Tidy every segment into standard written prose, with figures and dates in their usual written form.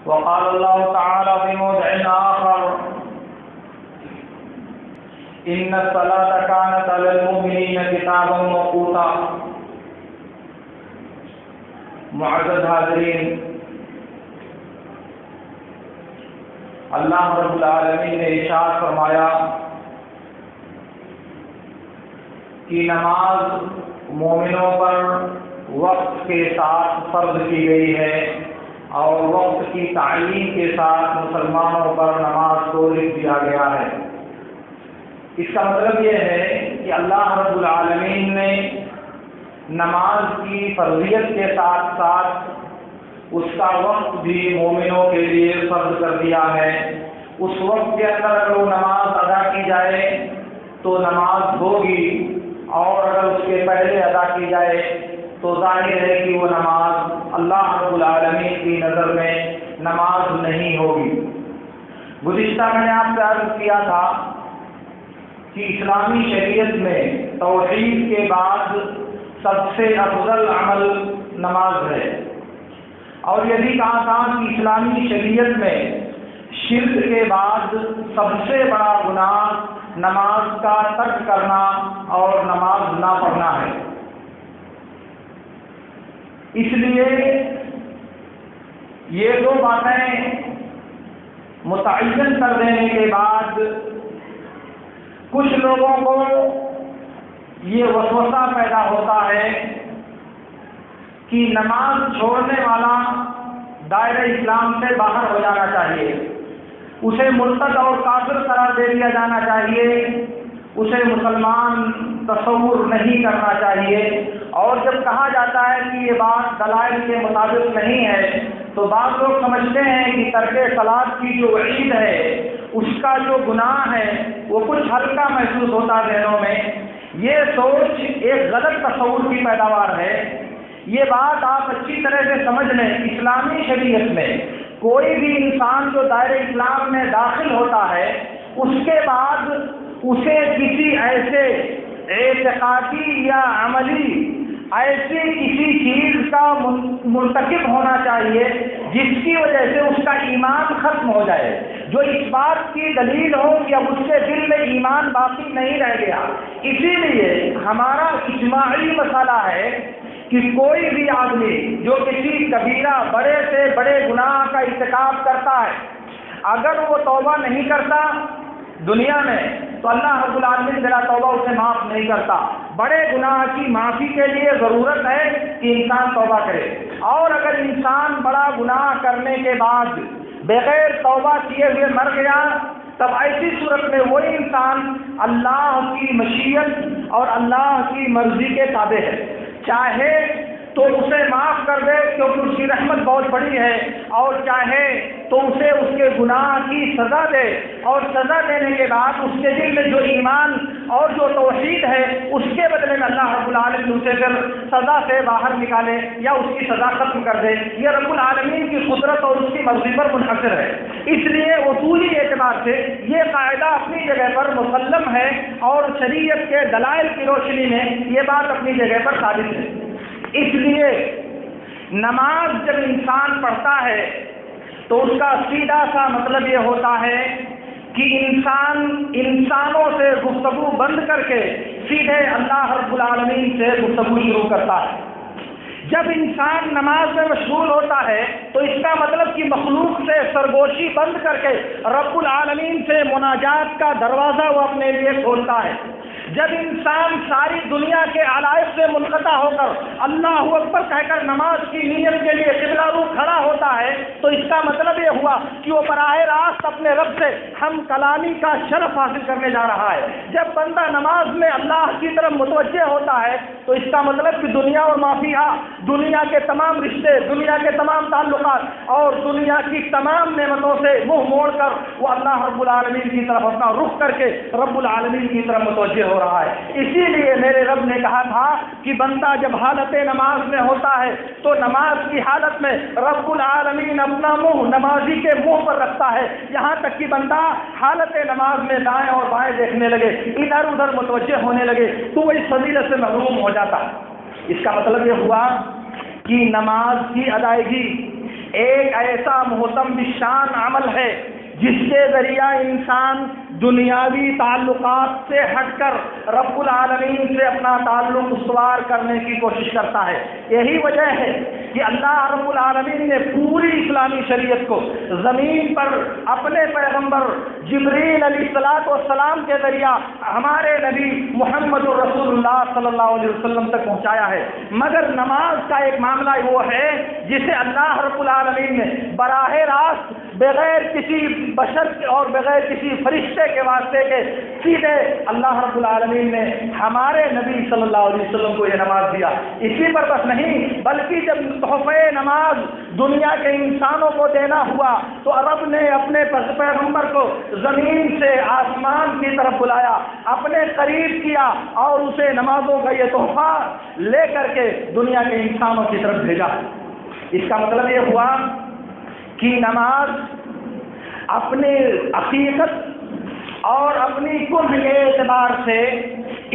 وقال الله تعالى في موضع آخر إن الصلاة كانت على المؤمنين كتابا موقوتا۔ معزز حاضرین، اللہ رب العالمین نے ارشاد فرمایا کہ نماز مومنوں پر وقت کے ساتھ فرض کی گئی ہے اور وقت کی تعلیم کے ساتھ مسلمانوں پر نماز کو لکھ دیا گیا ہے۔ اس کا مطلب یہ ہے کہ اللہ رب العالمین نے نماز کی فرضیت کے ساتھ ساتھ اس کا وقت بھی مومنوں کے لیے فرض کر دیا ہے۔ اس وقت کے اندر اگر وہ نماز ادا کی جائے تو نماز ہوگی، اور اگر اس کے پہلے ادا کی جائے تو ظاہر ہے کہ وہ نماز اللہ رب العالمین کی نظر میں نماز نہیں ہوگی۔ گزشتہ میں نے آپ سے عرض کیا تھا کہ اسلامی شریعت میں توحید کے بعد سب سے افضل عمل نماز ہے، اور یہ بھی کہا تھا کہ اسلامی شریعت میں شرک کے بعد سب سے بڑا گناہ نماز کا ترک کرنا اور نماز نہ پڑھنا ہے۔ اس لیے یہ دو باتیں متعین کر دینے کے بعد کچھ لوگوں کو یہ وسوسہ پیدا ہوتا ہے کہ نماز چھوڑنے والا دائرہ اسلام سے باہر ہو جانا چاہیے، اسے مرتد اور کافر قرار دے دیا جانا چاہیے، اسے مسلمان تصور نہیں کرنا چاہیے۔ اور جب کہا جاتا ہے کہ یہ بات دلائل کے مطابق نہیں ہے تو بعض لوگ سمجھتے ہیں کہ ترک صلاۃ کی جو وعید ہے اس کا جو گناہ ہے وہ کچھ ہلکا محسوس ہوتا ہے ذہنوں میں۔ یہ سوچ ایک غلط تصور کی پیداوار ہے۔ یہ بات آپ اچھی طرح سے سمجھ لیں، اسلامی شریعت میں کوئی بھی انسان جو دائرہ اسلام میں داخل ہوتا ہے اس کے بعد اسے کسی ایسے اعتقادی یا عملی ایسی کسی چیز کا مرتکب ہونا چاہیے جس کی وجہ سے اس کا ایمان ختم ہو جائے، جو اس بات کی دلیل ہو کہ اب اس کے دل میں ایمان باقی نہیں رہ گیا۔ اسی لیے ہمارا اجماعی مسئلہ ہے کہ کوئی بھی آدمی جو کسی کبیرہ بڑے سے بڑے گناہ کا ارتکاب کرتا ہے، اگر وہ توبہ نہیں کرتا دنیا میں تو اللہ رب العالمین بلا توبہ اسے معاف نہیں کرتا۔ بڑے گناہ کی معافی کے لیے ضرورت ہے کہ انسان توبہ کرے، اور اگر انسان بڑا گناہ کرنے کے بعد بغیر توبہ کیے ہوئے مر گیا تب ایسی صورت میں وہی انسان اللہ کی مشیت اور اللہ کی مرضی کے تابع ہے، چاہے تو اسے معاف کر دے کیونکہ اس کی رحمت بہت بڑی ہے، اور چاہے تو اسے اس کے گناہ کی سزا دے، اور سزا دینے کے بعد اس کے دل میں جو ایمان اور جو توحید ہے اس کے بدلے میں اللہ رب العالمین اسے پھر سزا سے باہر نکالے یا اس کی سزا ختم کر دے۔ یہ رب العالمین کی قدرت اور اس کی مرضی پر منحصر ہے۔ اس لیے اصولی اعتبار سے یہ قاعدہ اپنی جگہ پر مسلم ہے، اور شریعت کے دلائل کی روشنی میں یہ بات اپنی جگہ پر ثابت ہے۔ اس لیے نماز جب انسان پڑھتا ہے تو اس کا سیدھا سا مطلب یہ ہوتا ہے کہ انسان انسانوں سے گفتگو بند کر کے سیدھے اللہ رب العالمین سے گفتگو شروع کرتا ہے۔ جب انسان نماز میں مشغول ہوتا ہے تو اس کا مطلب کہ مخلوق سے سرگوشی بند کر کے رب العالمین سے مناجات کا دروازہ وہ اپنے لیے کھولتا ہے۔ جب انسان ساری دنیا کے علائق سے منقطع ہو کر اللہ اکبر کہہ کر نماز کی نیت کے لیے قبلہ رو کھڑا ہوتا ہے تو اس کا مطلب یہ ہوا کہ وہ براہ راست اپنے رب سے ہم کلامی کا شرف حاصل کرنے جا رہا ہے۔ جب بندہ نماز میں اللہ کی طرف متوجہ ہوتا ہے تو اس کا مطلب کہ دنیا اور ما فیہا، دنیا کے تمام رشتے، دنیا کے تمام تعلقات اور دنیا کی تمام نعمتوں سے منہ موڑ کر وہ اللہ رب العالمین کی طرف اپنا رخ کر کے رب العالمین کی طرف متوجہ ہو رہا ہے۔ اسی لیے میرے رب نے کہا تھا کہ بندہ جب حالت نماز میں ہوتا ہے تو نماز کی حالت میں رب العالمین اپنا منہ نمازی کے منہ پر رکھتا ہے، یہاں تک کہ بندہ حالت نماز میں دائیں اور بائیں دیکھنے لگے، ادھر ادھر متوجہ ہونے لگے تو وہ اس فضیلت سے محروم ہو جاتا ہے۔ اس کا مطلب یہ ہوا کہ نماز کی ادائیگی ایک ایسا محتم بشان عمل ہے جس کے ذریعہ انسان دنیاوی تعلقات سے ہٹ کر رب العالمین سے اپنا تعلق استوار کرنے کی کوشش کرتا ہے۔ یہی وجہ ہے کہ اللہ رب العالمین نے پوری اسلامی شریعت کو زمین پر اپنے پیغمبر جبریل علیہ السلام کے ذریعہ ہمارے نبی محمد رسول اللہ صلی اللہ علیہ وسلم تک پہنچایا ہے، مگر نماز کا ایک معاملہ وہ ہے جسے اللہ رب العالمین نے براہ راست بغیر کسی بشر اور بغیر کسی فرشتے کے واسطے کے سیدھے اللہ رب العالمین نے ہمارے نبی صلی اللہ علیہ وسلم کو یہ نماز دیا۔ اسی پر بس نہیں بلکہ جب تحفہ نماز دنیا کے انسانوں کو دینا ہوا تو رب نے اپنے پیغمبر کو زمین سے آسمان کی طرف بلایا، اپنے قریب کیا اور اسے نمازوں کا یہ تحفہ لے کر کے دنیا کے انسانوں کی طرف بھیجا۔ اس کا مطلب یہ ہوا کہ نماز اپنے حقیقت اور اپنی کل کے اعتبار سے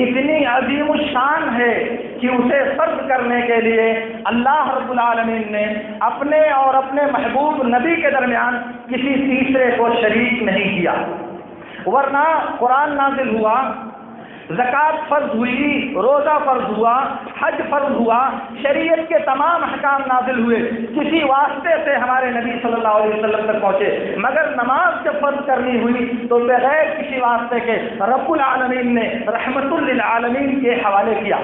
اتنی عظیم الشان ہے کہ اسے فرض کرنے کے لیے اللہ رب العالمین نے اپنے اور اپنے محبوب نبی کے درمیان کسی تیسرے کو شریک نہیں کیا، ورنہ قرآن نازل ہوا، زکوٰۃ فرض ہوئی، روزہ فرض ہوا، حج فرض ہوا، شریعت کے تمام احکام نازل ہوئے، کسی واسطے سے ہمارے نبی صلی اللہ علیہ وسلم تک پہنچے، مگر نماز جب فرض کرنی ہوئی تو بغیر کسی واسطے کے رب العالمین نے رحمت للعالمین کے حوالے کیا۔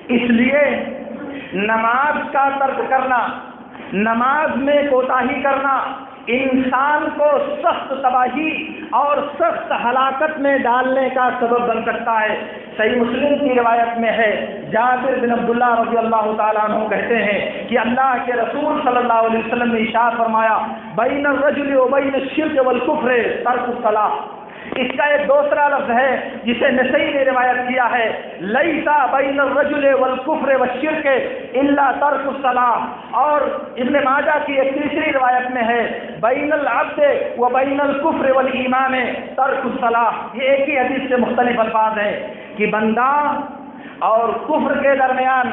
اس لیے نماز کا ترک کرنا، نماز میں کوتاہی کرنا انسان کو سخت تباہی اور سخت ہلاکت میں ڈالنے کا سبب بن سکتا ہے۔ صحیح مسلم کی روایت میں ہے، جابر بن عبداللہ رضی اللہ تعالیٰ عنہ کہتے ہیں کہ اللہ کے رسول صلی اللہ علیہ وسلم نے ارشاد فرمایا، بین الرجل و بین الشرک والکفر ترک الصلاۃ۔ اس کا ایک دوسرا لفظ ہے جسے نسائی نے روایت کیا ہے، لیسا بین الرجل والکفر والشرک الا ترک الصلاۃ، اور ابن ماجہ کی ایک تیسری روایت میں ہے، بین العبد و بین الکفر والایمان ترک الصلاۃ۔ یہ ایک ہی حدیث سے مختلف الفاظ ہیں کہ بندہ اور کفر کے درمیان،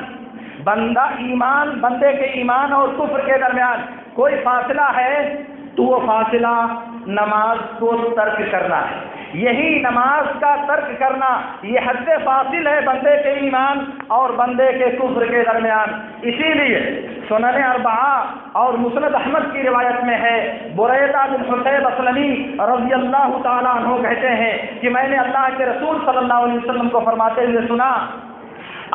بندے کے ایمان اور کفر کے درمیان کوئی فاصلہ ہے تو وہ فاصلہ نماز کو ترک کرنا ہے۔ یہی نماز کا ترک کرنا یہ حد فاصل ہے بندے کے ایمان اور بندے کے کفر کے درمیان۔ اسی لیے سنن اربعہ اور مسند احمد کی روایت میں ہے، بریدہ بن حصیب اسلمی رضی اللہ تعالیٰ عنہ کہتے ہیں کہ میں نے اللہ کے رسول صلی اللہ علیہ وسلم کو فرماتے ہوئے سنا،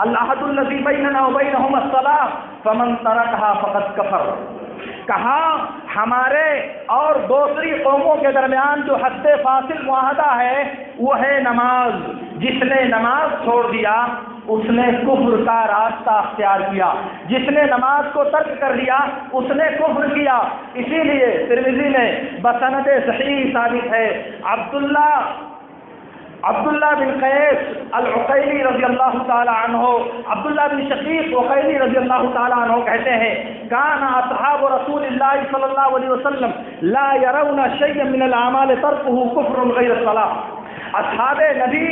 العہد الذی بیننا وبینہم الصلاۃ فمن ترکھا فقد کفر۔ کہا ہمارے اور دوسری قوموں کے درمیان جو حد فاصل معاہدہ ہے وہ ہے نماز، جس نے نماز چھوڑ دیا اس نے کفر کا راستہ اختیار کیا، جس نے نماز کو ترک کر دیا اس نے کفر کیا۔ اسی لیے ترمذی میں بسند صحیح ثابت ہے، عبداللہ بن قیس العقیلی رضی اللہ تعالی عنہ، عبداللہ بن شقیق عقیلی رضی اللہ تعالی عنہ کہتے ہیں، کان اصحاب رسول اللہ صلی اللہ علیہ وسلم لا يرون شيئا من الاعمال ترکه کفر غیر الصلاۃ۔ اصحاب نبی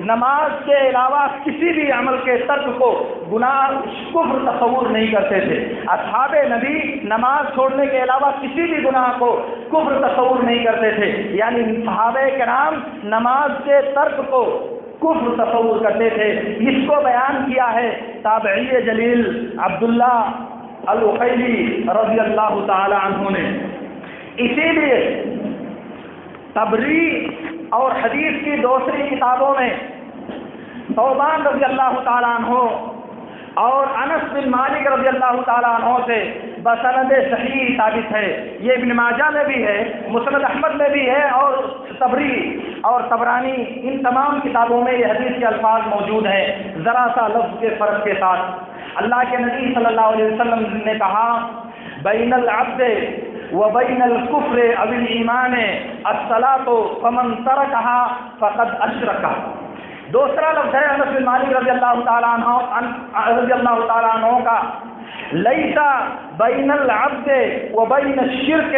نماز کے علاوہ کسی بھی عمل کے ترک کو گناہ کفر تصور نہیں کرتے تھے۔ اصحاب نبی نماز چھوڑنے کے علاوہ کسی بھی گناہ کو کفر تصور نہیں کرتے تھے، یعنی صحابہ کرام نماز کے ترک کو کفر تصور کرتے تھے۔ اس کو بیان کیا ہے تابعی جلیل عبداللہ العقیلی رضی اللہ تعالی عنہ نے۔ اسی لیے طبری اور حدیث کی دوسری کتابوں میں ثوبان رضی اللہ تعالیٰ عنہ اور انس بن مالک رضی اللہ تعالیٰ عنہ سے بسند صحیح ثابت ہے۔ یہ ابن ماجہ میں بھی ہے، مسند احمد میں بھی ہے، اور طبری اور طبرانی ان تمام کتابوں میں یہ حدیث کے الفاظ موجود ہیں، ذرا سا لفظ کے فرق کے ساتھ۔ اللہ کے نبی صلی اللہ علیہ وسلم نے کہا، بین العبد وبین الکفر او الایمان الصلاۃ فمن ترکها فقد اشرک۔ دوسرا لفظ ہے انس بن مالک رضی اللہ تعالیٰ عنہ کا، لیس بین العبد وبین الشرک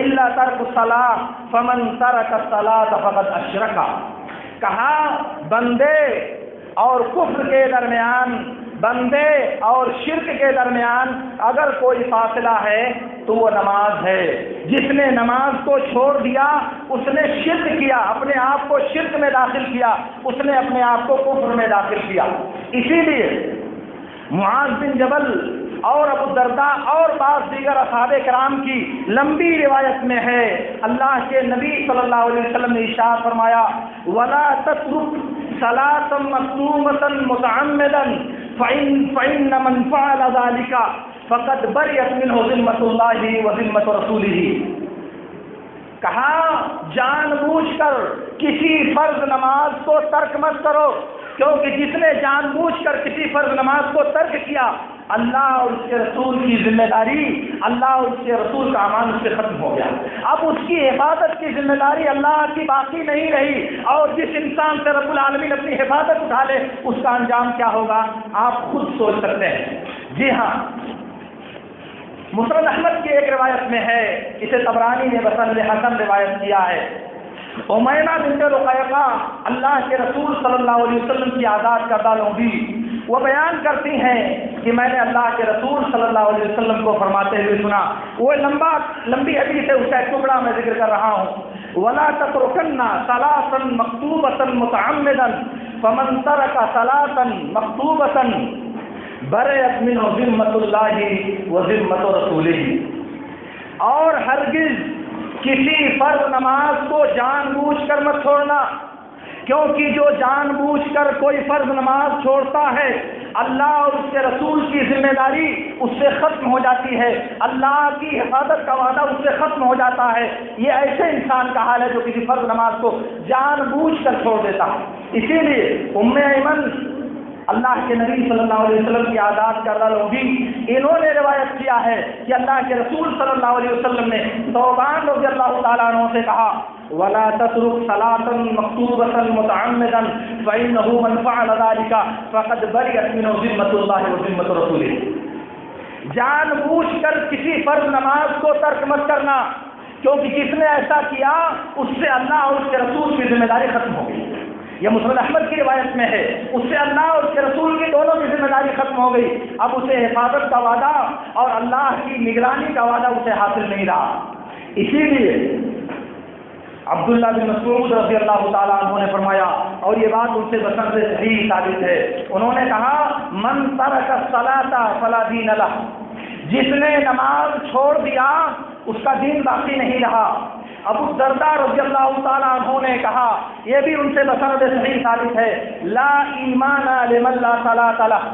الا ترک الصلاۃ فمن ترک الصلاۃ فقد اشرک۔ کہا بندے اور کفر کے درمیان بندے اور شرک کے درمیان اگر کوئی فاصلہ ہے تو وہ نماز ہے۔ جس نے نماز کو چھوڑ دیا اس نے شرک کیا، اپنے آپ کو شرک میں داخل کیا، اس نے اپنے آپ کو کفر میں داخل کیا۔ اسی لیے معاذ بن جبل اور ابو الدرداء اور بعض دیگر اصحاب کرام کی لمبی روایت میں ہے، اللہ کے نبی صلی اللہ علیہ وسلم نے ارشاد فرمایا وَلَا تَتْرُكْ صَلَاةً مَكْتُوبَةً مُتَعَمِّدًا فَإِنَّ مَنْ فَعَلَ ذَلِكَ فَقَدْ بَرِئَتْ مِنْهُ ذِمَّةُ اللَّهِ وَذِمَّةُ رَسُولِهِ۔ کہا جان بوجھ کر کسی فرض نماز کو ترک مت کرو، کیونکہ جس نے جان بوجھ کر کسی فرض نماز کو ترک کیا اللہ اور اس کے رسول کی ذمہ داری، اللہ اور اس کے رسول کا امان اس سے ختم ہو گیا۔ اب اس کی حفاظت کی ذمہ داری اللہ کی باقی نہیں رہی، اور جس انسان سے رب العالمین اپنی حفاظت اٹھا لے اس کا انجام کیا ہوگا آپ خود سوچ سکتے ہیں۔ جی ہاں، مسند احمد کی ایک روایت میں ہے، اسے طبرانی نے بسند حسن روایت کیا ہے، امیمہ بنت رقیقہ اللہ کے رسول صلی اللہ علیہ وسلم کی آزاد کردہ لونڈی، وہ بیان کرتی ہیں کہ میں نے اللہ کے رسول صلی اللہ علیہ وسلم کو فرماتے ہوئے سنا، وہ لمبی حدیث ہے، اس کا ایک ٹکڑا میں ذکر کر رہا ہوں، وَلَا تَتْرُكَنَّ صَلَاةً مَكْتُوبَةً مُتَعَمِّدًا فَمَنْ تَرَكَ صَلَاةً مَكْتُوبَةً بَرِئَتْ مِنْهُ ذِمَّةُ اللَّهِ وَذِمَّةُ رَسُولِهِ۔ اور ہرگز کسی فرض نماز کو جان بوجھ کر مت چھوڑنا، کیونکہ جو جان بوجھ کر کوئی فرض نماز چھوڑتا ہے اللہ اور اس کے رسول کی ذمہ داری اس سے ختم ہو جاتی ہے، اللہ کی حفاظت کا وعدہ اس سے ختم ہو جاتا ہے۔ یہ ایسے انسان کا حال ہے جو کسی فرض نماز کو جان بوجھ کر چھوڑ دیتا ہے۔ اسی لیے ام ایمن اللہ کے نبی صلی اللہ علیہ وسلم کی آزاد کردہ لوگی، انہوں نے روایت کیا ہے کہ اللہ کے رسول صلی اللہ علیہ وسلم نے ثوبان رضی اللہ تعالیٰ عنہ سے کہا وَلَا تَتْرُكْ صَلَاةً مَكْتُوبَةً مُتَعَمِّدًا فَإِنَّهُ مَنْ فَعَلَ ذَلِكَ فَقَدْ بَرِئَتْ مِنْهُ ذِمَّةُ اللَّهِ وَذِمَّةُ رَسُولِهِ۔ جان بوجھ کر کسی فرض نماز کو ترک مت کرنا، کیونکہ جس نے ایسا کیا اس سے اللہ اور اس کے رسول کی ذمہ داری ختم ہو گئی۔ یہ مسند احمد کی روایت میں ہے، اس سے اللہ اور اس کے رسول کی دونوں کی ذمہ داری ختم ہو گئی، اب اسے حفاظت کا وعدہ اور اللہ کی نگرانی کا وعدہ اسے حاصل نہیں رہا۔ اسی لیے عبداللہ بن مسعود رضی اللہ تعالیٰ عنہ نے فرمایا، اور یہ بات ان سے بسند صحیح ثابت ہے، انہوں نے کہا من ترک الصلاۃ فلا دین لہ، جس نے نماز چھوڑ دیا اس کا دین باقی نہیں رہا۔ ابو الدرداء رضی اللہ تعالیٰ عنہ نے کہا، یہ بھی ان سے بسند صحیح ثابت ہے، لا ایمان لمن لا صلاۃ لہ،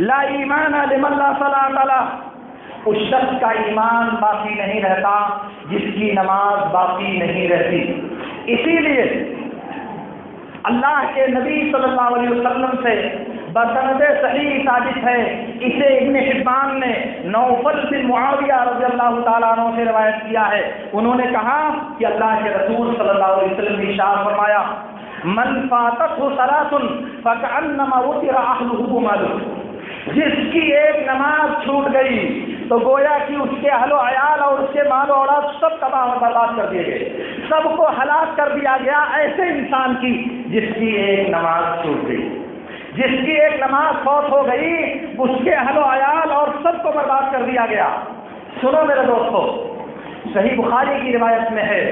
لا ایمان لمن لا صلاۃ لہ، اس شخص کا ایمان باقی نہیں رہتا جس کی نماز باقی نہیں رہتی۔ اسی لیے اللہ کے نبی صلی اللہ علیہ وسلم سے بسند صحیح ثابت ہے، اسے ابن حبان نے نوفل بن معاویہ رضی اللہ تعالیٰ عنہ سے روایت کیا ہے، انہوں نے کہا کہ اللہ کے رسول صلی اللہ علیہ وسلم نے ارشاد فرمایا من فاتته صلاۃ فکأنما وطر اہلہ ومالہ، جس کی ایک نماز چھوٹ گئی تو گویا کہ اس کے اہل و عیال اور اس کے مال و اولاد سب تباہ و برباد کر دیے گئے، سب کو ہلاک کر دیا گیا ایسے انسان کی جس کی ایک نماز چھوٹ گئی، جس کی ایک نماز فوت ہو گئی اس کے اہل و عیال اور سب کو برباد کر دیا گیا۔ سنو میرے دوستو، صحیح بخاری کی روایت میں ہے،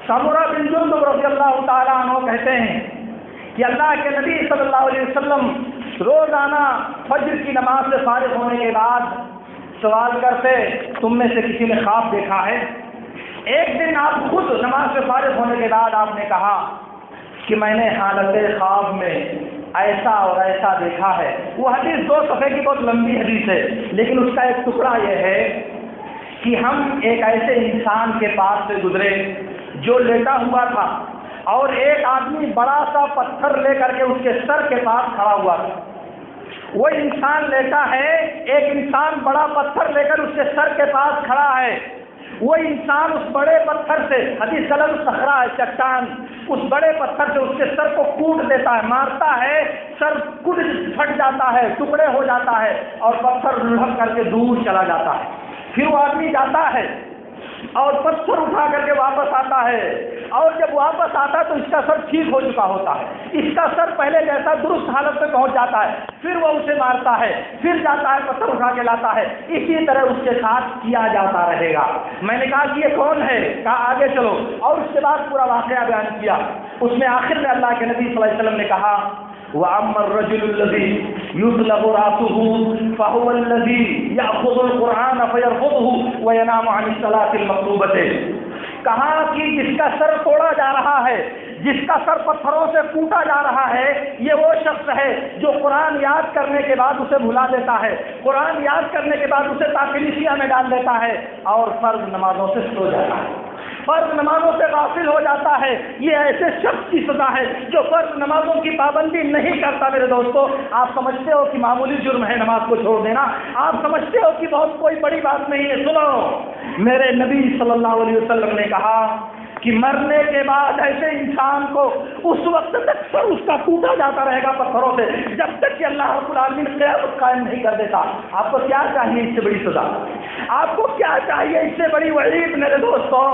سمرہ بن جندب رضی اللہ تعالیٰ عنہ کہتے ہیں کہ اللہ کے نبی صلی اللہ علیہ وسلم روزانہ فجر کی نماز سے فارغ ہونے کے بعد سوال کرتے تم میں سے کسی نے خواب دیکھا ہے؟ ایک دن آپ خود نماز سے فارغ ہونے کے بعد آپ نے کہا کہ میں نے حالت خواب میں ایسا اور ایسا دیکھا ہے۔ وہ حدیث 2 صفحے کی بہت لمبی حدیث ہے، لیکن اس کا ایک ٹکڑا یہ ہے کہ ہم ایک ایسے انسان کے پاس سے گزرے جو لیٹا ہوا تھا اور ایک آدمی بڑا سا پتھر لے کر کے اس کے سر کے پاس کھڑا ہوا تھا۔ وہ انسان لیٹا ہے، ایک انسان بڑا پتھر لے کر اس کے سر کے پاس کھڑا ہے، وہ انسان اس بڑے پتھر سے، حدیث سلم صخرہ ہے چٹان، اس بڑے پتھر سے اس کے سر کو کوٹ دیتا ہے، مارتا ہے، سر کٹ پھٹ جاتا ہے، ٹکڑے ہو جاتا ہے اور پتھر لڑک کر کے دور چلا جاتا ہے۔ پھر وہ آدمی جاتا ہے اور پتھر اٹھا کر کے واپس آتا ہے، اور جب واپس آتا ہے تو اس کا سر ٹھیک ہو چکا ہوتا ہے، اس کا سر پہلے جیسا درست حالت میں پہنچ جاتا ہے، پھر وہ اسے مارتا ہے، پھر جاتا ہے پتھر اٹھا کے لاتا ہے، اسی طرح اس کے ساتھ کیا جاتا رہے گا۔ میں نے کہا کہ یہ کون ہے؟ کہا آگے چلو، اور اس کے بعد پورا واقعہ بیان کیا۔ اس میں آخر میں اللہ کے نبی صلی اللہ علیہ وسلم نے کہا وَأَمَّا الرَّجُلُ الَّذِي يُطْلَبُ رَأْسُهُ فَهُوَ الَّذِي يَأْخُذُ الْقُرْآنَ فَيَرْفُضُهُ وَيَنَامُ عَنِ الصَّلَاةِ الْمَكْتُوبَةِ۔ کہا کہ جس کا سر توڑا جا رہا ہے، جس کا سر پتھروں سے کوٹا جا رہا ہے، یہ وہ شخص ہے جو قرآن یاد کرنے کے بعد اسے بھلا دیتا ہے، قرآن یاد کرنے کے بعد اسے تاکلیسیہ میں ڈال دیتا ہے اور فرض نمازوں سے سو جاتا ہے، فرض نمازوں سے غافل ہو جاتا ہے۔ یہ ایسے شخص کی سزا ہے جو فرض نمازوں کی پابندی نہیں کرتا۔ میرے دوستو، آپ سمجھتے ہو کہ معمولی جرم ہے نماز کو چھوڑ دینا، آپ سمجھتے ہو کہ بہت کوئی بڑی بات نہیں ہے۔ سنو، میرے نبی صلی اللہ علیہ وسلم نے کہا کہ مرنے کے بعد ایسے انسان کو اس وقت تک سر اس کا ٹوٹا جاتا رہے گا پتھروں سے، جب تک کہ اللہ رب العالمین قیامت قائم نہیں کر دیتا۔ آپ کو کیا چاہیے اس سے بڑی سزا؟ آپ کو کیا چاہیے اس سے بڑی وعید؟ میرے دوستوں،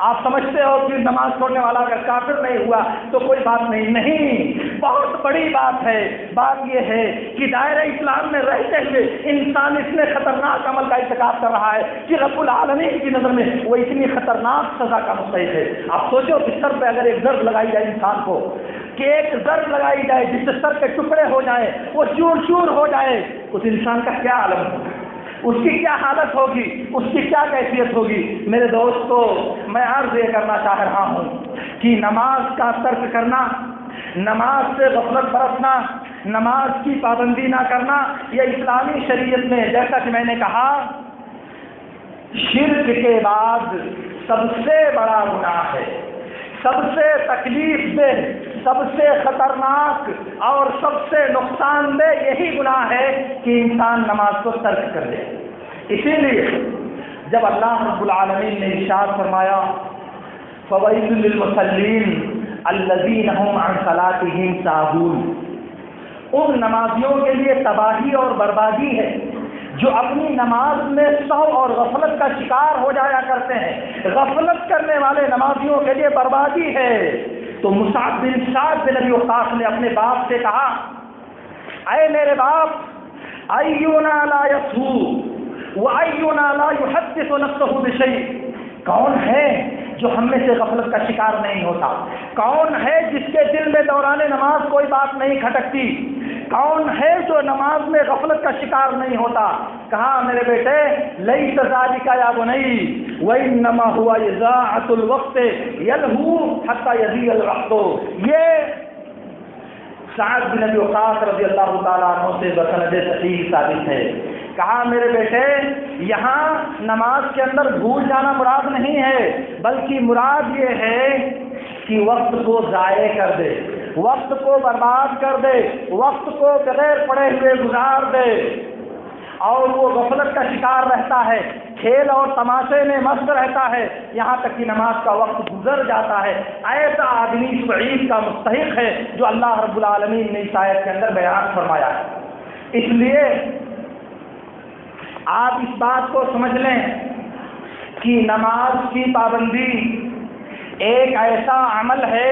آپ سمجھتے ہو کہ نماز چھوڑنے والا اگر کافر نہیں ہوا تو کوئی بات نہیں، بہت بڑی بات ہے۔ بات یہ ہے کہ دائرہ اسلام میں رہتے ہوئے انسان اتنے خطرناک عمل کا ارتکاب کر رہا ہے کہ رب العالمین کی نظر میں وہ اتنی خطرناک سزا کا مستحق ہے۔ آپ سوچو کہ سر پہ اگر ایک ضرب لگائی جائے انسان کو، کہ ایک ضرب لگائی جائے جس سے سر کے ٹکڑے ہو جائیں، وہ چور چور ہو جائے، اس انسان کا کیا عالم ہوگا، اس کی کیا حالت ہوگی، اس کی کیا کیفیت ہوگی؟ میرے دوستو، میں عرض یہ کرنا چاہ رہا ہوں کہ نماز کا ترک کرنا، نماز سے غفلت برتنا، نماز کی پابندی نہ کرنا، یہ اسلامی شریعت میں جیسا کہ میں نے کہا شرک کے بعد سب سے بڑا گناہ ہے، سب سے تکلیف دہ، سب سے خطرناک اور سب سے نقصان دہ یہی گناہ ہے کہ انسان نماز کو ترک کر دے۔ اسی لیے جب اللہ رب العالمین نے ارشاد فرمایا فَوَيْلٌ لِّلْمُصَلِّينَ الَّذِينَ هُمْ عَنْ صَلَاتِهِمْ سَاهُونَ، ان نمازیوں کے لیے تباہی اور بربادی ہے جو اپنی نماز میں سہو اور غفلت کا شکار ہو جایا کرتے ہیں۔ غفلت کرنے والے نمازیوں کے لیے بربادی ہے۔ تو مصعب بن سعد بن ابی وقاص نے اپنے باپ سے کہا اے میرے باپ، ایونا لا یسہو وایونا لا یحدث نفسہ بشیء، کون ہے جو ہم میں سے غفلت کا شکار نہیں ہوتا؟ کون ہے جس کے دل میں دوران نماز کوئی بات نہیں کھٹکتی؟ کون ہے جو نماز میں غفلت کا شکار نہیں ہوتا؟ کہا میرے بیٹے لیس ذالک یا بنی وانما هو اضاعۃ الوقت یلہو حتی یضیع الوقت۔ یہ سعد بن ابی وقاص رضی اللہ تعالیٰ عنہ سے بسند صحیح ثابت ہے۔ کہا میرے بیٹے، یہاں نماز کے اندر بھول جانا مراد نہیں ہے، بلکہ مراد یہ ہے کہ وقت کو ضائع کر دے، وقت کو برباد کر دے، وقت کو بغیر پڑھے ہوئے گزار دے، اور وہ غفلت کا شکار رہتا ہے، کھیل اور تماشے میں مست رہتا ہے، یہاں تک کہ نماز کا وقت گزر جاتا ہے۔ ایسا آدمی اس وعید کا مستحق ہے جو اللہ رب العالمین نے اس آیت کے اندر بیان فرمایا ہے۔ اس لیے آپ اس بات کو سمجھ لیں کہ نماز کی پابندی ایک ایسا عمل ہے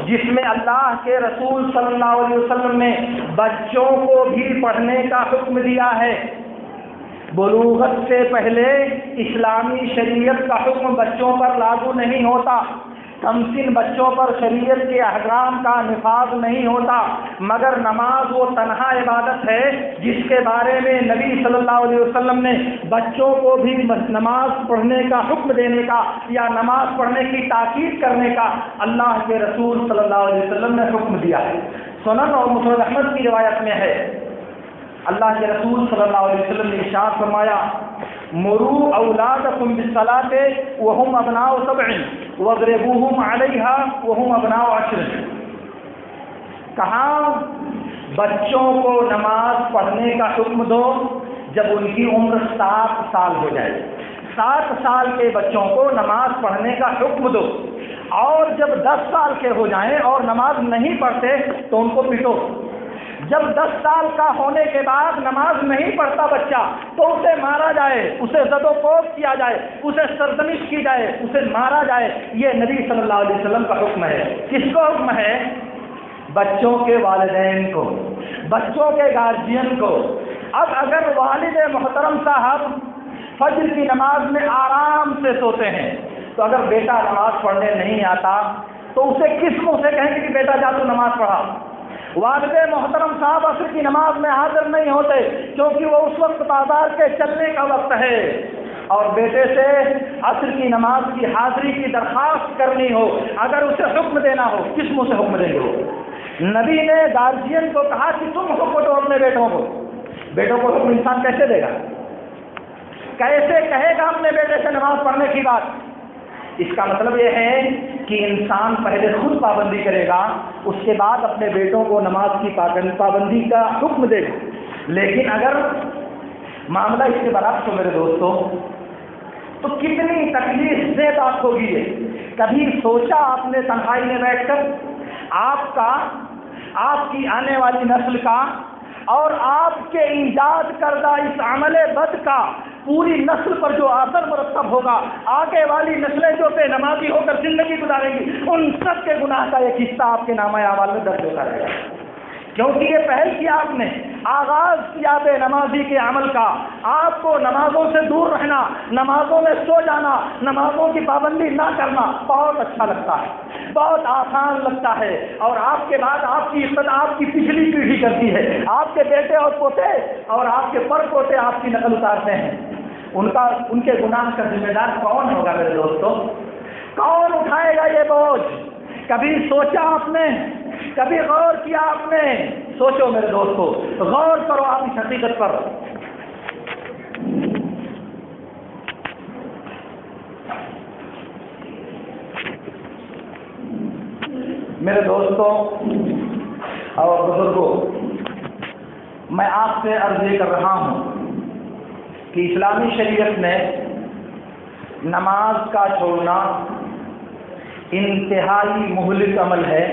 جس میں اللہ کے رسول صلی اللہ علیہ وسلم نے بچوں کو بھی پڑھنے کا حکم دیا ہے۔ بلوغت سے پہلے اسلامی شریعت کا حکم بچوں پر لاگو نہیں ہوتا، کمسن بچوں پر شریعت کے احکام کا نفاذ نہیں ہوتا، مگر نماز وہ تنہا عبادت ہے جس کے بارے میں نبی صلی اللہ علیہ وسلم نے بچوں کو بھی نماز پڑھنے کا حکم دینے کا یا نماز پڑھنے کی تاکید کرنے کا اللہ کے رسول صلی اللہ علیہ وسلم نے حکم دیا ہے۔ سنن اور مسند احمد کی روایت میں ہے، اللہ کے رسول صلی اللہ علیہ وسلم نے ارشاد فرمایا مروا اولادکم بالصلاۃ وهم ابناء 7 واضربوهم علیہا وهم ابناء 10۔ کہا بچوں کو نماز پڑھنے کا حکم دو جب ان کی عمر 7 سال ہو جائے، 7 سال کے بچوں کو نماز پڑھنے کا حکم دو، اور جب 10 سال کے ہو جائیں اور نماز نہیں پڑھتے تو ان کو پیٹو، جب 10 سال کا ہونے کے بعد نماز نہیں پڑھتا بچہ تو اسے مارا جائے، اسے زد و کوب کیا جائے، اسے سرزنش کی جائے، اسے مارا جائے۔ یہ نبی صلی اللہ علیہ وسلم کا حکم ہے۔ کس کو حکم ہے؟ بچوں کے والدین کو، بچوں کے گارجین کو۔ اب اگر والد محترم صاحب فجر کی نماز میں آرام سے سوتے ہیں تو اگر بیٹا نماز پڑھنے نہیں آتا تو اسے کس منہ سے کہیں گے کہ بیٹا جا تو نماز پڑھا؟ والد محترم صاحب عصر کی نماز میں حاضر نہیں ہوتے کیونکہ وہ اس وقت بازار کے چلنے کا وقت ہے، اور بیٹے سے عصر کی نماز کی حاضری کی درخواست کرنی ہو، اگر اسے حکم دینا ہو، کس منہ سے حکم دیں گے؟ نبی نے گارجین کو کہا کہ تم حکم دو اپنے بیٹوں کو۔ بیٹوں کو حکم انسان کیسے دے گا؟ کیسے کہے گا اپنے بیٹے سے نماز پڑھنے کی بات؟ اس کا مطلب یہ ہے کہ انسان پہلے خود پابندی کرے گا، اس کے بعد اپنے بیٹوں کو نماز کی پابندی کا حکم دے گا۔ لیکن اگر معاملہ اس کے برعکس ہو میرے دوستوں تو کتنی تکلیف دہ بات ہوگی یہ۔ کبھی سوچا آپ نے تنہائی میں بیٹھ کر آپ کی آنے والی نسل کا اور آپ کے ایجاد کردہ اس عمل بد کا پوری نسل پر جو اثر مرتب ہوگا، آگے والی نسلیں جو بے نمازی ہو کر زندگی گزاریں گی، ان سب کے گناہ کا ایک حصہ آپ کے نامہ اعمال میں درج ہوتا رہے گا، کیونکہ یہ پہل کیا آپ نے، آغاز کیا بے نمازی کے عمل کا۔ آپ کو نمازوں سے دور رہنا، نمازوں میں سو جانا، نمازوں کی پابندی نہ کرنا بہت اچھا لگتا ہے، بہت آسان لگتا ہے، اور آپ کے بعد آپ کی عزت آپ کی پچھلی پیڑھی کرتی ہے، آپ کے بیٹے اور پوتے اور آپ کے پر پوتے آپ کی نقل اتارتے ہیں۔ ان کے گناہ کا ذمہ دار کون ہوگا میرے دوستوں؟ کون اٹھائے گا یہ بوجھ؟ کبھی سوچا آپ نے؟ کبھی غور کیا آپ نے؟ سوچو میرے دوستو، غور کرو آپ اس حقیقت پر۔ میرے دوستوں اور بزرگوں، میں آپ سے عرض یہ کر رہا ہوں کہ اسلامی شریعت میں نماز کا چھوڑنا انتہائی مہلک عمل ہے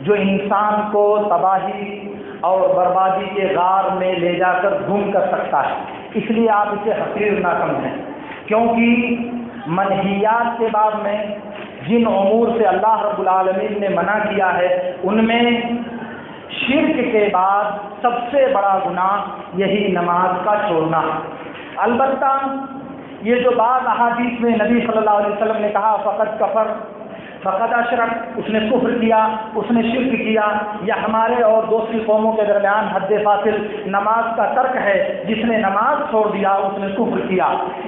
جو انسان کو تباہی اور بربادی کے غار میں لے جا کر گم کر سکتا ہے۔ اس لیے آپ اسے حقیر نہ سمجھیں، کیونکہ منہیات کے باب میں جن امور سے اللہ رب العالمین نے منع کیا ہے ان میں شرک کے بعد سب سے بڑا گناہ یہی نماز کا چھوڑنا۔ البتہ یہ جو بعض احادیث میں نبی صلی اللہ علیہ وسلم نے کہا فقط کفر، فقط اشرک، اس نے کفر کیا، اس نے شرک کیا، یا ہمارے اور دوسری قوموں کے درمیان حد فاصل نماز کا ترک ہے، جس نے نماز چھوڑ دیا اس نے کفر کیا،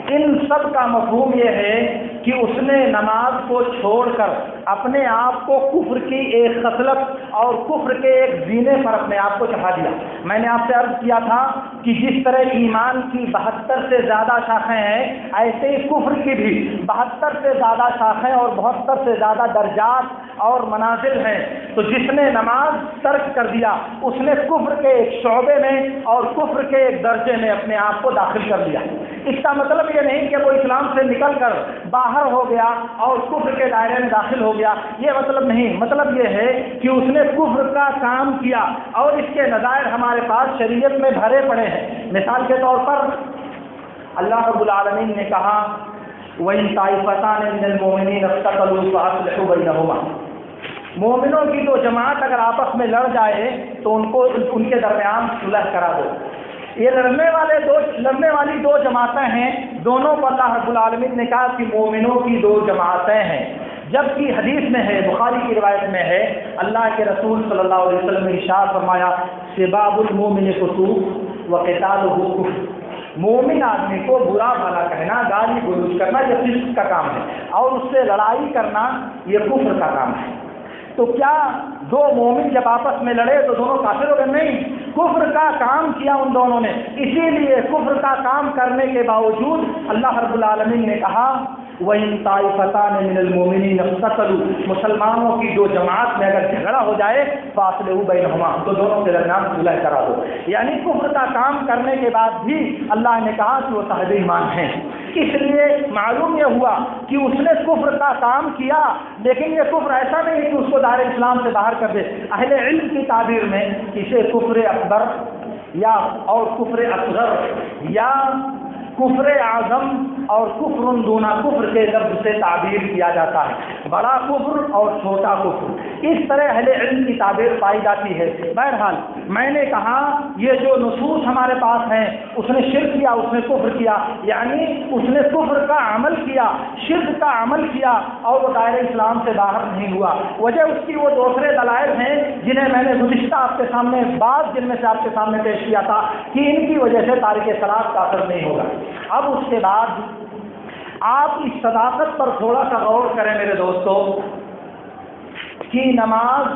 ان سب کا مفہوم یہ ہے کہ اس نے نماز کو چھوڑ کر اپنے آپ کو کفر کی ایک خصلت اور کفر کے ایک زینے پر اپنے آپ کو چڑھا دیا۔ میں نے آپ سے عرض کیا تھا کہ جس طرح ایمان کی 72 سے زیادہ شاخیں ہیں، ایسے ہی کفر کی بھی 72 سے زیادہ شاخیں اور 72 سے زیادہ درجات اور منازل ہیں۔ تو جس نے نماز ترک کر دیا اس نے کفر کے ایک شعبے میں اور کفر کے ایک درجے میں اپنے آپ کو داخل کر لیا۔ اس کا مطلب یہ نہیں کہ وہ اسلام سے نکل کر باہر ہو گیا اور کفر کے دائرے میں داخل ہو گیا، یہ مطلب نہیں۔ مطلب یہ ہے کہ اس نے کفر کا کام کیا اور اس کے نظائر ہمارے پاس شریعت میں بھرے پڑے ہیں۔ مثال کے طور پر اللہ رب العالمین نے کہا وَإِن طَائِفَتَانِ مِنَ الْمُؤْمِنِينَ اقْتَتَلُوا فَأَصْلِحُوا بَيْنَهُمَا، مومنوں کی دو جماعت اگر آپس میں لڑ جائے تو ان کے درمیان صلح کرا دو۔ یہ لڑنے والی دو جماعتیں ہیں، دونوں پر اللہ رب العالمین نے کہا کہ مومنوں کی دو جماعتیں ہیں، جبکہ حدیث میں ہے، بخاری کی روایت میں ہے، اللہ کے رسول صلی اللہ علیہ وسلم نے ارشاد فرمایا سباب المؤمن فسوق وقتالہ کفر، مومن آدمی کو برا بھلا کہنا، گالی گلوچ کرنا یہ فسق کا کام ہے، اور اس سے لڑائی کرنا یہ کفر کا کام ہے۔ تو کیا دو مومن جب آپس میں لڑے تو دونوں کافر ہو گئے؟ نہیں، کفر کا کام کیا ان دونوں نے۔ اسی لیے کفر کا کام کرنے کے باوجود اللہ رب العالمین نے کہا وَإِن طَائِفَتَانِ مِنَ الْمُؤْمِنِينَ اقْتَتَلُوا، مسلمانوں کی جو جماعت میں اگر جھگڑا ہو جائے فَأَصْلِحُوا بَيْنَهُمَا، تو دونوں کے درمیان صلح کرا دو. یعنی کفر کا کام کرنے کے بعد بھی اللہ نے کہا کہ وہ صاحب ایمان ہیں. اس لیے معلوم یہ ہوا کہ اس نے کفر کا کام کیا، لیکن یہ کفر ایسا نہیں کہ اس کو دار اسلام سے باہر کر دے. اہل علم کی تعبیر میں اسے کفر اکبر یا اور کفر اصغر یا کفر اعظم اور کفر دون کفر کے لفظ سے تعبیر کیا جاتا ہے. بڑا کفر اور چھوٹا کفر، اس طرح اہل علم کی تعبیر پائی جاتی ہے. بہرحال میں نے کہا یہ جو نصوص ہمارے پاس ہیں، اس نے شرک کیا، اس نے کفر کیا، یعنی اس نے کفر کا عمل کیا، شرک کا عمل کیا اور وہ دائرہ اسلام سے باہر نہیں ہوا. وجہ اس کی وہ دوسرے دلائل ہیں جنہیں میں نے گزشتہ آپ کے سامنے بعض جن میں سے آپ کے سامنے پیش کیا تھا کہ ان کی وجہ سے تارک صلاۃ کافر نہیں ہوگا. اب اس کے بعد آپ اس صداقت پر تھوڑا سا غور کریں میرے دوستو کہ نماز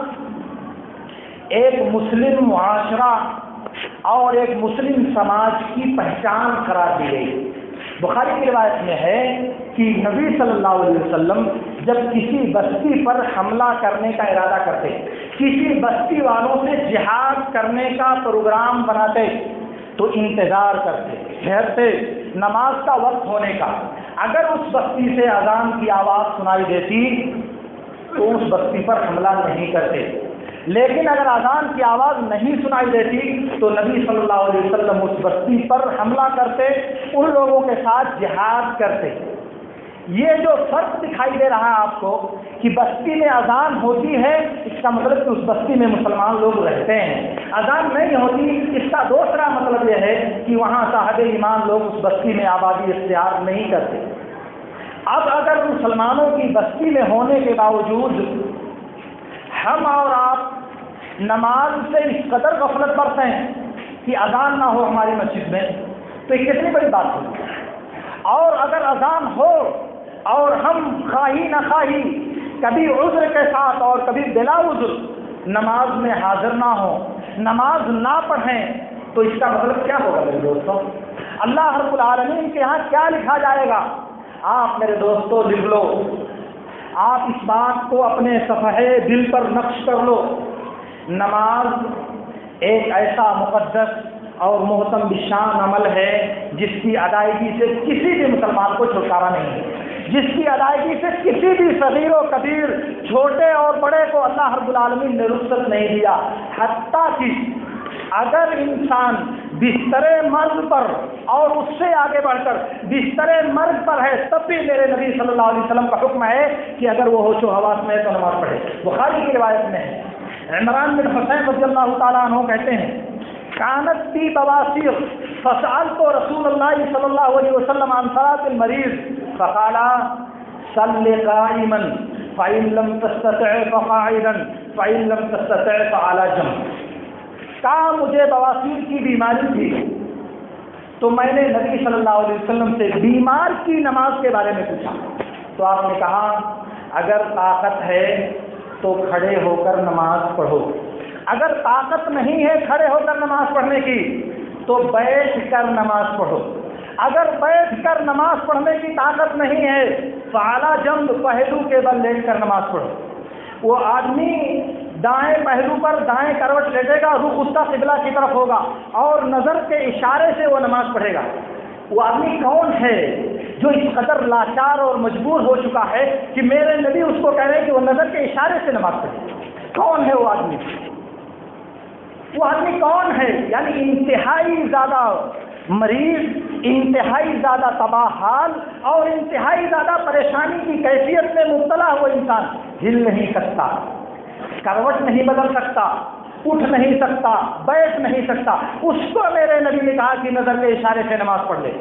ایک مسلم معاشرہ اور ایک مسلم سماج کی پہچان قرار دی گئی. بخاری کی روایت میں ہے کہ نبی صلی اللہ علیہ وسلم جب کسی بستی پر حملہ کرنے کا ارادہ کرتے، کسی بستی والوں سے جہاد کرنے کا پروگرام بناتے تو انتظار کرتے، ٹھہرتے نماز کا وقت ہونے کا. اگر اس بستی سے اذان کی آواز سنائی دیتی تو اس بستی پر حملہ نہیں کرتے، لیکن اگر اذان کی آواز نہیں سنائی دیتی تو نبی صلی اللہ علیہ وسلم اس بستی پر حملہ کرتے، ان لوگوں کے ساتھ جہاد کرتے. یہ جو فرق دکھائی دے رہا ہے آپ کو کہ بستی میں اذان ہوتی ہے، اس کا مطلب کہ اس بستی میں مسلمان لوگ رہتے ہیں. اذان نہیں ہوتی، اس کا دوسرا مطلب یہ ہے کہ وہاں صاحب ایمان لوگ اس بستی میں آبادی اختیار نہیں کرتے. اب اگر مسلمانوں کی بستی میں ہونے کے باوجود ہم اور آپ نماز سے اس قدر غفلت برتیں کہ اذان نہ ہو ہماری مسجد میں، تو یہ کتنی بڑی بات ہوگی. اور اگر اذان ہو اور ہم خواہی نہ خواہی کبھی عذر کے ساتھ اور کبھی بلا عذر نماز میں حاضر نہ ہوں، نماز نہ پڑھیں، تو اس کا مطلب کیا ہوگا میرے دوستوں؟ اللہ رب العالمین کے ہاں کیا لکھا جائے گا؟ آپ میرے دوستوں لکھ لو، آپ اس بات کو اپنے صفحے دل پر نقش کر لو. نماز ایک ایسا مقدس اور محترم بشان عمل ہے جس کی ادائیگی سے کسی بھی مسلمان کو چھٹکارا نہیں ہے، جس کی ادائیگی سے کسی بھی صغیر و کبیر، چھوٹے اور بڑے کو اللہ رب العالمین نے رخصت نہیں دیا. حتیٰ کہ اگر انسان بستر مرض پر اور اس سے آگے بڑھ کر بستر مرض پر ہے تب بھی میرے نبی صلی اللہ علیہ وسلم کا حکم ہے کہ اگر وہ ہوش و حواس میں ہے تو نماز پڑھے. بخاری کی روایت میں ہے، عمران بن حسین رضی اللہ تعالیٰ عنہ کہتے ہیں کانت بی بواسیر فسألت رسول اللہ صلی اللہ علیہ وسلم عن صلاة المریض فقال صل قائما فإن لم تستطع فقاعدا فإن لم تستطع فعلى جنب. کہا مجھے بواسیر کی بیماری تھی تو میں نے نبی صلی اللہ علیہ وسلم سے بیمار کی نماز کے بارے میں پوچھا تو آپ نے کہا اگر طاقت ہے تو کھڑے ہو کر نماز پڑھو، اگر طاقت نہیں ہے کھڑے ہو کر نماز پڑھنے کی تو بیٹھ کر نماز پڑھو، اگر بیٹھ کر نماز پڑھنے کی طاقت نہیں ہے فعلی جنب پہلو کے بل لیٹ کر نماز پڑھو. وہ آدمی دائیں پہلو پر دائیں کروٹ لیٹے گا، رخ اس کا قبلہ کی طرف ہوگا اور نظر کے اشارے سے وہ نماز پڑھے گا. وہ آدمی کون ہے جو اس قدر لاچار اور مجبور ہو چکا ہے کہ میرے نبی اس کو کہہ رہے ہیں کہ وہ نظر کے اشارے سے نماز پڑھے؟ کون ہے وہ آدمی؟ وہ آدمی کون ہے؟ یعنی انتہائی زیادہ مریض، انتہائی زیادہ تباہ حال اور انتہائی زیادہ پریشانی کی کیفیت میں مبتلا ہوا انسان ہل نہیں سکتا، کروٹ نہیں بدل سکتا، اٹھ نہیں سکتا، بیٹھ نہیں سکتا. اس کو میرے نبی نے کہا کہ نظر کے اشارے سے نماز پڑھ لے.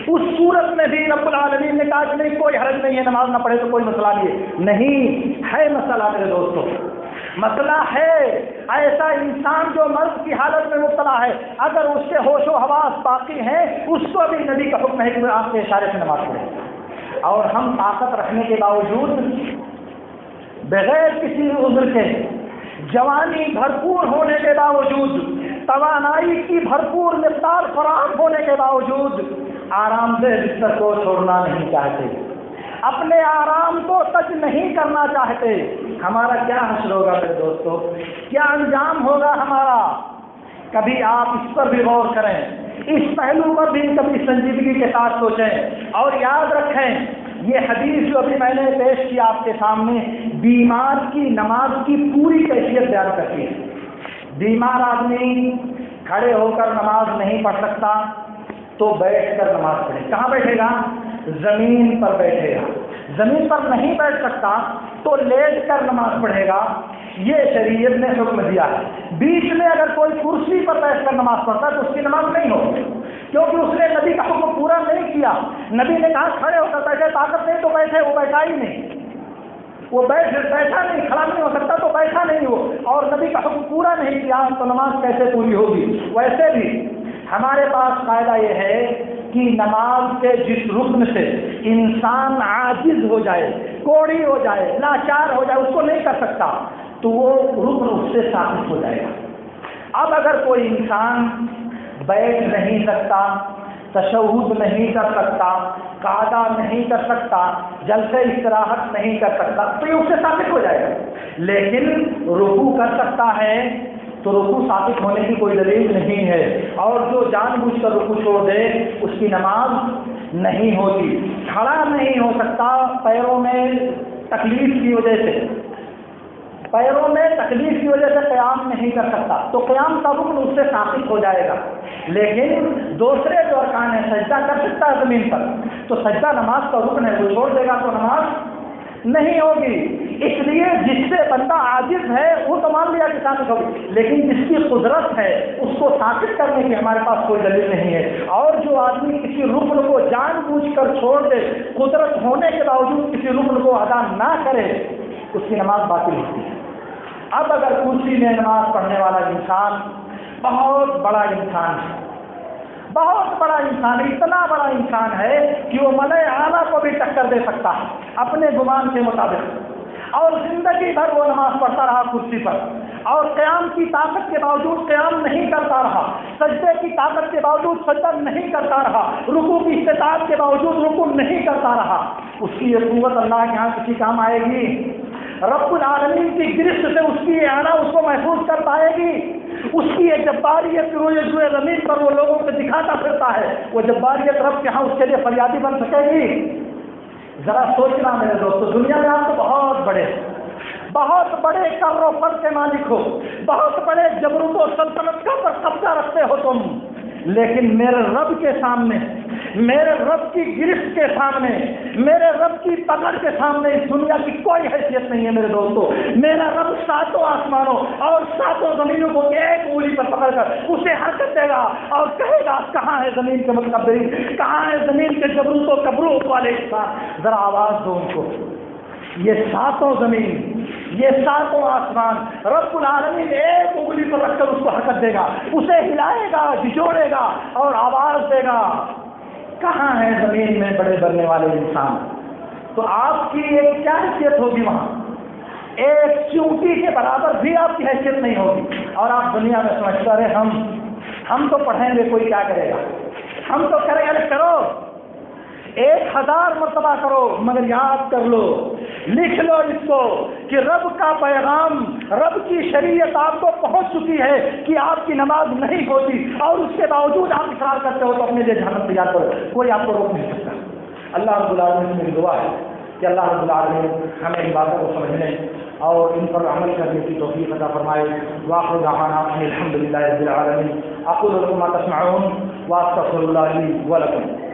اس صورت میں بھی رب العالمین نے کہا کہ نہیں کوئی حرج نہیں ہے، نماز نہ پڑھے تو کوئی مسئلہ نہیں ہے. مسئلہ میرے دوستوں، مسئلہ ہے ایسا انسان جو مرض کی حالت میں مبتلا ہے، اگر اس کے ہوش و حواس باقی ہیں اس کو بھی نبی کا حکم ہے کہ وہ آپ کے اشارے سے نماز پڑھے. اور ہم طاقت رکھنے کے باوجود بغیر کسی عذر کے، جوانی بھرپور ہونے کے باوجود، توانائی کی بھرپور مقدار فراہم ہونے کے باوجود آرام دہ بستر کو چھوڑنا نہیں چاہتے. اپنے آرام کو تج نہیں کرنا چاہتے، ہمارا کیا حشر ہوگا میرے دوستو؟ کیا انجام ہوگا ہمارا؟ کبھی آپ اس پر بھی غور کریں، اس پہلو پر بھی کبھی سنجیدگی کے ساتھ سوچیں، اور یاد رکھیں یہ حدیث جو ابھی میں نے پیش کی آپ کے سامنے بیمار کی نماز کی پوری کیفیت بیان کرتی ہے۔ بیمار آدمی کھڑے ہو کر نماز نہیں پڑھ سکتا تو بیٹھ کر نماز پڑھے۔ کہاں بیٹھے گا؟ زمین پر بیٹھے گا۔ زمین پر نہیں بیٹھ سکتا تو لیٹ کر نماز پڑھے گا، یہ شریعت نے حکم دیا ہے۔ بیچ میں اگر کوئی کرسی پر بیٹھ کر نماز پڑھتا ہے تو اس کی نماز نہیں ہوگی، کیونکہ اس نے نبی کا حکم پورا نہیں کیا۔ نبی نے کہا کھڑے ہو کر بیٹھے، طاقت نہیں تو بیٹھے، وہ بیٹھا ہی نہیں، وہ بیٹھا نہیں، کھڑا نہیں ہو سکتا تو بیٹھا نہیں ہو، اور نبی کا حکم پورا نہیں کیا تو نماز کیسے پوری ہوگی؟ ویسے بھی ہمارے پاس قاعدہ یہ ہے کہ نماز کے جس رکن سے انسان عاجز ہو جائے، کوڑی ہو جائے، لاچار ہو جائے، اس کو نہیں کر سکتا تو وہ رکن اس سے ثابت ہو جائے گا۔ اب اگر کوئی انسان بیٹھ نہیں سکتا، تشہد نہیں کر سکتا، قعدہ نہیں کر سکتا، جلسے استراحت نہیں کر سکتا تو یہ اس سے ثابت ہو جائے گا، لیکن رکوع کر سکتا ہے تو رکوع ثابت ہونے کی کوئی دلیل نہیں ہے، اور جو جان بوجھ کر رکوع چھوڑ دے اس کی نماز نہیں ہوتی۔ کھڑا نہیں ہو سکتا پیروں میں تکلیف کی وجہ سے، پیروں میں تکلیف کی وجہ سے قیام نہیں کر سکتا تو قیام کا رکن اس سے ثابت ہو جائے گا، لیکن دوسرے جو ارکان ہیں، سجدہ کر سکتا ہے زمین پر تو سجدہ نماز کا رکن ہے، وہ چھوڑ دے گا تو نماز نہیں ہوگی۔ اس لیے جس سے بندہ عاجز ہے وہ تو مان لیا کہ ثابت ہوگی، لیکن جس کی قدرت ہے اس کو ثابت کرنے کی ہمارے پاس کوئی دلیل نہیں ہے، اور جو آدمی کسی رکن کو جان بوجھ کر چھوڑ دے، قدرت ہونے کے باوجود کسی رکن کو ادا نہ کرے، اس کی نماز باطل ہوتی ہے۔ اب اگر کرسی میں نماز پڑھنے والا انسان بہت بڑا انسان ہے، بہت بڑا انسان ہے، اتنا بڑا انسان ہے کہ وہ ملائے اعلیٰ کو بھی ٹکر دے سکتا ہے اپنے گمان کے مطابق، اور زندگی بھر وہ نماز پڑھتا رہا کرسی پر، اور قیام کی طاقت کے باوجود قیام نہیں کرتا رہا، سجدے کی طاقت کے باوجود سجدہ نہیں کرتا رہا، رکوع کی استطاعت کے باوجود رکوع نہیں کرتا رہا، اس کی یہ قوت اللہ کے ہاں کسی کام آئے گی؟ رب العالمین کی گرفت سے اس کی اعانہ اس کو محفوظ کر پائے گی؟ اس کی یہ جباریت روئے جوئے زمین پر وہ لوگوں کو دکھاتا پھرتا ہے، وہ جباریت رب کے ہاں اس کے لیے فریادی بن سکے گی؟ ذرا سوچنا میرے دوستو، دنیا میں آپ تو بہت بڑے کر و فر کے مالک ہو، بہت بڑے جبروت و سلطنت کا پر قبضہ رکھتے ہو تم، لیکن میرے رب کے سامنے، میرے رب کی گرفت کے سامنے، میرے رب کی پکڑ کے سامنے اس دنیا کی کوئی حیثیت نہیں ہے میرے دوستو۔ میرا رب ساتوں آسمانوں اور ساتوں زمینوں کو ایک انگلی پر پکڑ کر اسے حرکت دے گا اور کہے گا کہاں ہے زمین کے متکبرین، کہاں ہے زمین کے جبروت و کبروت والے انسان، ذرا آواز دو ان کو۔ یہ ساتوں زمین، یہ ساتوں آسمان رب العالمین ایک انگلی پر رکھ کر اس کو حرکت دے گا، اسے ہلائے گا، جھجوڑے گا اور آواز دے گا کہاں ہے زمین میں بڑے بننے والے انسان؟ تو آپ کی ایک کیا حیثیت ہوگی وہاں؟ ایک چونٹی کے برابر بھی آپ کی حیثیت نہیں ہوگی، اور آپ دنیا میں سمجھتا رہے ہم تو پڑھیں گے، کوئی کیا کرے گا، ہم تو کریں گے، کرو 1000 مرتبہ کرو، مگر یاد کر لو، لکھ لو اس کو کہ رب کا پیغام، رب کی شریعت آپ کو پہنچ چکی ہے کہ آپ کی نماز نہیں ہوتی، اور اس کے باوجود آپ اصرار کرتے ہو تو اپنے لیے جہنم تیار کرو، کوئی آپ کو روک نہیں سکتا۔ اللہ رب العالمین سے میری دعا ہے کہ اللہ رب العالمین ہمیں ان باتوں کو سمجھنے اور ان پر عمل کرنے کی توفیق عطا فرمائے۔ وآخر دعوانا الحمد للہ رب العالمین۔ اقول لكم ما تسمعون واستغفر الله لي ولكم۔